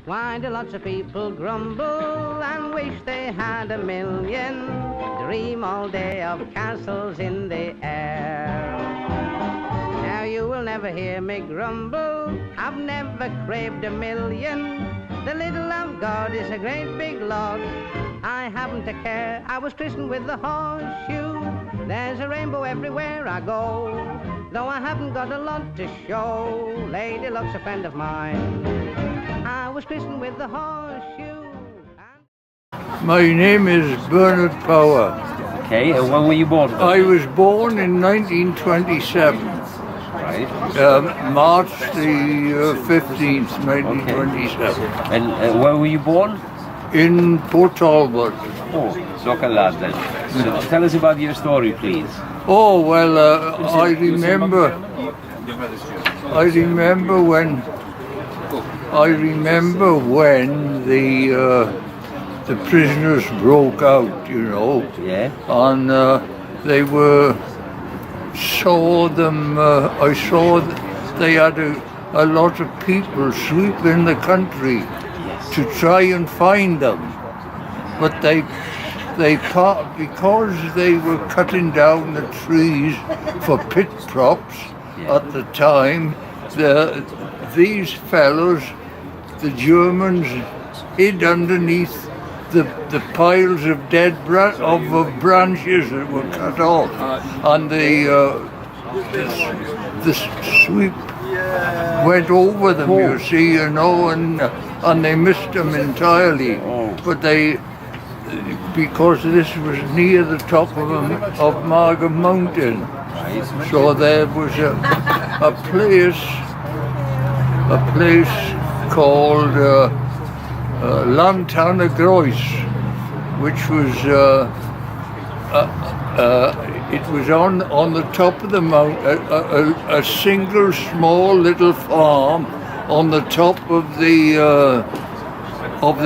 Why do lots of people grumble and wish they had a million? Dream all day of castles in the air. Now you will never hear me grumble, I've never craved a million. The little I've got is a great big lot, I haven't a care. I was christened with the horseshoe, there's a rainbow everywhere I go. Though I haven't got a lot to show, Lady Luck's a friend of mine. I was christened with the horseshoe. My name is Bernard Power. Okay, and when were you born? I was born in 1927. Right. March the 15th, 1927. Okay. And where were you born? In Port Talbot. Oh, local lad then. So tell us about your story, please. Oh, well, I remember when the prisoners broke out, you know. Yeah. And I saw they had a lot of people sweeping the country to try and find them. But because they were cutting down the trees for pit props at the time, these fellows, the Germans, hid underneath the piles of dead branches that were cut off, and the sweep went over them, you see, you know, and they missed them entirely. But because this was near the top of Margam Mountain, so there was a place called Lan Tan Y Groes, which was it was on the top of the mountain, a single small little farm on the top of the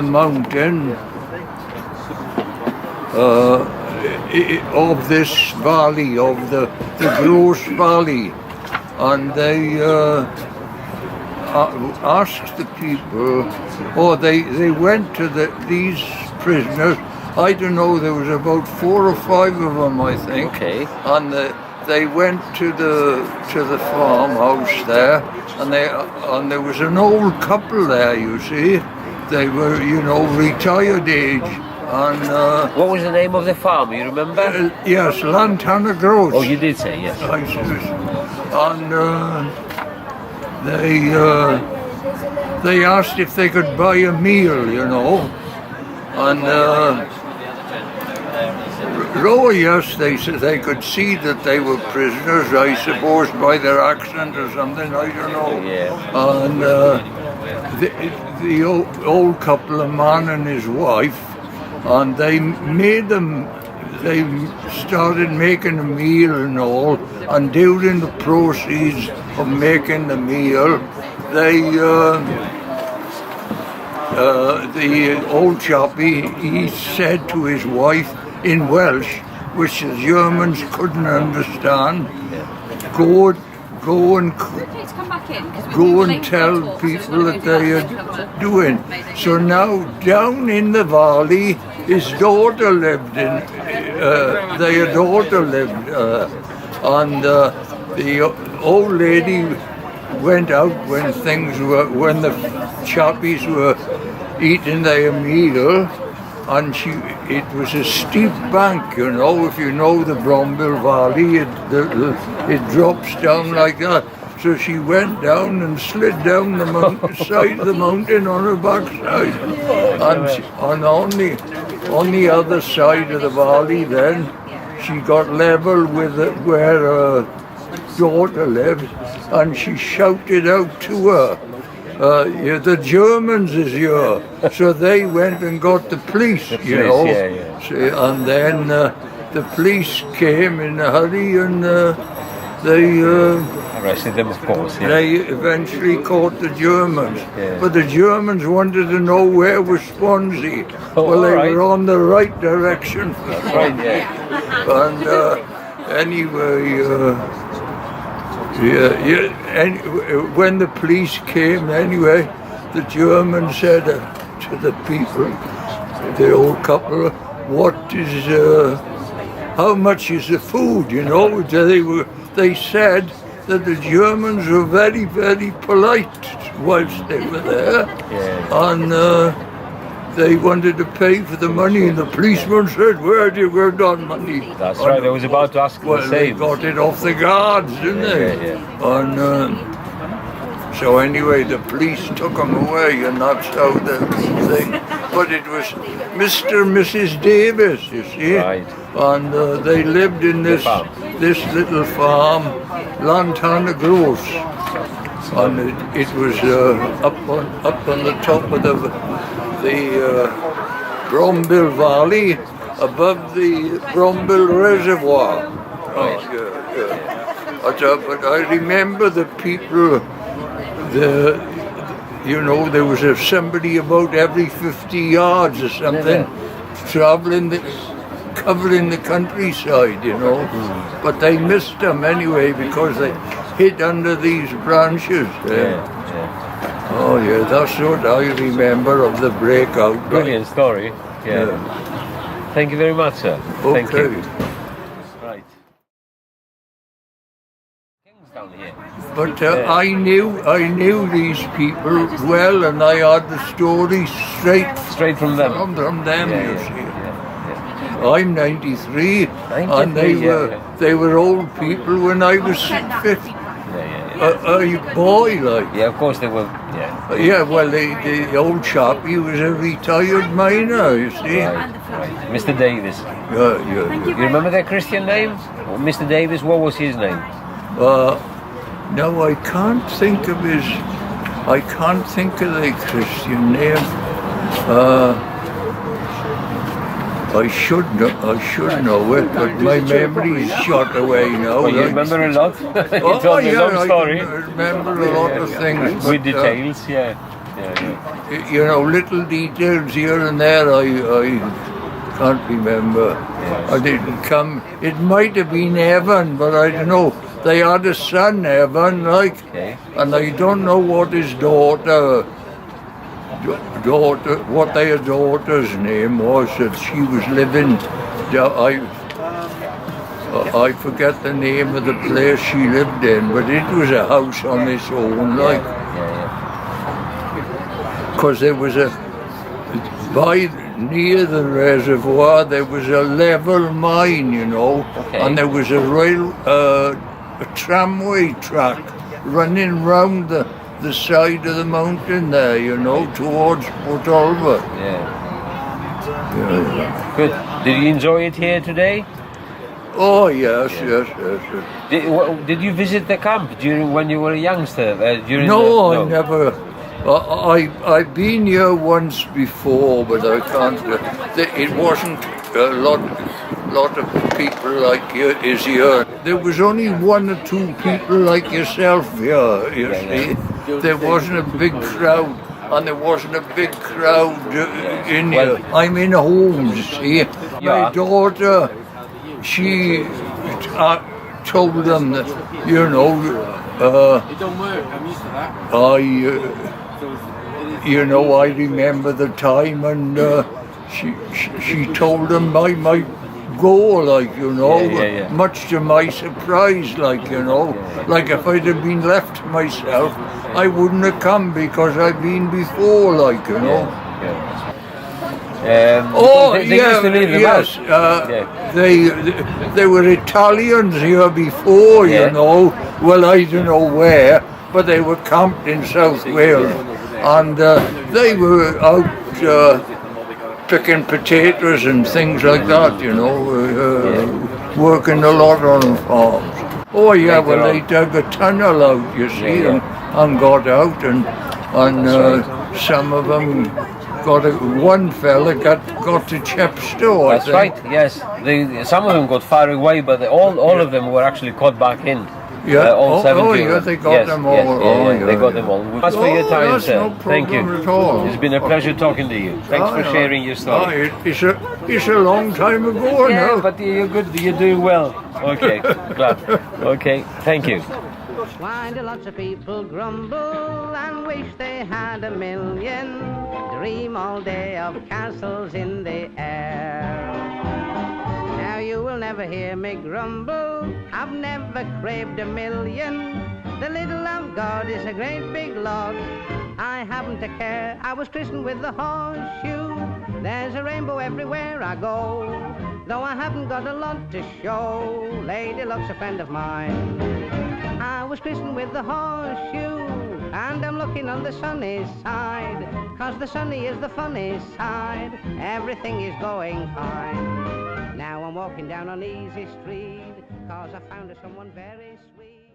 mountain of this valley, of the Groes Valley, and they asked the people, or they went to these prisoners. I don't know, there was about 4 or 5 of them, I think. Okay. And they went to the farmhouse there, and there was an old couple there, you see. They were, you know, retired age. And what was the name of the farm, you remember? Yes, Lan Tan Y Groes. Oh, you did say, yes. And they asked if they could buy a meal, you know. And yes, they said they could see that they were prisoners, I suppose, by their accent or something, I don't know. Yeah. And the old couple, a man and his wife, and they started making a meal and all, and during the proceeds of making the meal, the old chappie, he said to his wife in Welsh, which the Germans couldn't understand, go and tell people that they are doing. So now down in the valley, his daughter lived their daughter lived, and the old lady went out when the chappies were eating their meal, and it was a steep bank, you know, if you know the Bromville Valley, it drops down like that. So she went down and slid down the side of the mountain on her backside, and on the other side of the valley then, she got level with where her daughter lived, and she shouted out to her, the Germans is here. So they went and got the police, you know. Yeah. See, and then the police came in a hurry, and they arrested them, of course. Yeah. They eventually caught the Germans. Yeah. But the Germans wanted to know where was Swansea. Well, they were on the right direction for Swansea. And anyway, when the police came, anyway, the German said to the people, the old couple, how much is the food, you know? They said that the Germans were very, very polite whilst they were there, and they wanted to pay for the money, and the policeman said, "Where do you get that money?" That's right, I was about to ask the same. They got it off the guards, didn't they? And so anyway, the police took them away, and that's how the thing. But it was Mr and Mrs Davies, you see, and they lived in this little farm, Lan Tan Y Groes, and it was up on the top of the Brombill Valley, above the Brombill Reservoir. But I remember the people. There was somebody about every 50 yards or something, covering the countryside, you know. But they missed them anyway because they hid under these branches. Oh yeah, that's what I remember of the breakout. Brilliant story. Thank you very much, sir. Okay. Thank you. Right. Kings down here. But I knew these people well, and I had the story straight from them. From them, you see. I'm 93, and they were old people when I was 50. A boy, like. Yeah, of course they were. Well, the old chap, he was a retired miner, you see. Right. Mr Davies. You remember their Christian name? Or Mr Davies, what was his name? No, I can't think of the Christian name. I should know it, but my memory is shot away now. Well, you remember a lot? You told me a long story. I remember a lot of things. With details, You know, little details here and there I can't remember. I didn't come. It might have been Evan, but I don't know. They had a son, Evan, and I don't know what his what their daughter's name was that she was living. I forget the name of the place she lived in, but it was a house on its own, because there was near the reservoir there was a level mine, you know, and there was a tramway track running round the side of the mountain there, you know, towards Port Talbot. Good. Did you enjoy it here today? Oh yes. Did you visit the camp when you were a youngster? No, I never. I've been here once before, but I can't. It wasn't a lot of people like you is here. There was only one or two people like yourself here. You see, there wasn't a big crowd, and there wasn't a big crowd in here. I'm in Holmes. See, my daughter, she told them that, you know, I remember the time, and she told them I might go, like, you know, much to my surprise, like, you know, like if I'd have been left to myself, I wouldn't have come because I've been before, like, you know. They were Italians here before, you know. Well, I don't know where, but they were camped in South Wales, and they were out picking potatoes and things like that, you know, working a lot on farms. Oh yeah, well they dug a tunnel out, you see, and got out, and some of them one fella got to Chepstow. That's right. Yes, some of them got far away, but all of them were actually caught back in. All 70 they got them all. They got them all. Thanks for your time, sir. No Thank you. at all. It's been a pleasure talking to you. Thanks for sharing your story. It's a long time ago now. But you're good. You're doing well. Okay, glad. Okay, thank you. Why do lots of people grumble and wish they had a million? Dream all day of castles in the air. Now you will never hear me grumble, I've never craved a million. The little I've got is a great big lot, I haven't a care. I was christened with the horseshoe, there's a rainbow everywhere I go. Though I haven't got a lot to show, Lady Luck's a friend of mine. I was christened with the horseshoe, and I'm looking on the sunny side, 'cause the sunny is the funny side, everything is going fine. Now I'm walking down on Easy Street, 'cause I found someone very sweet.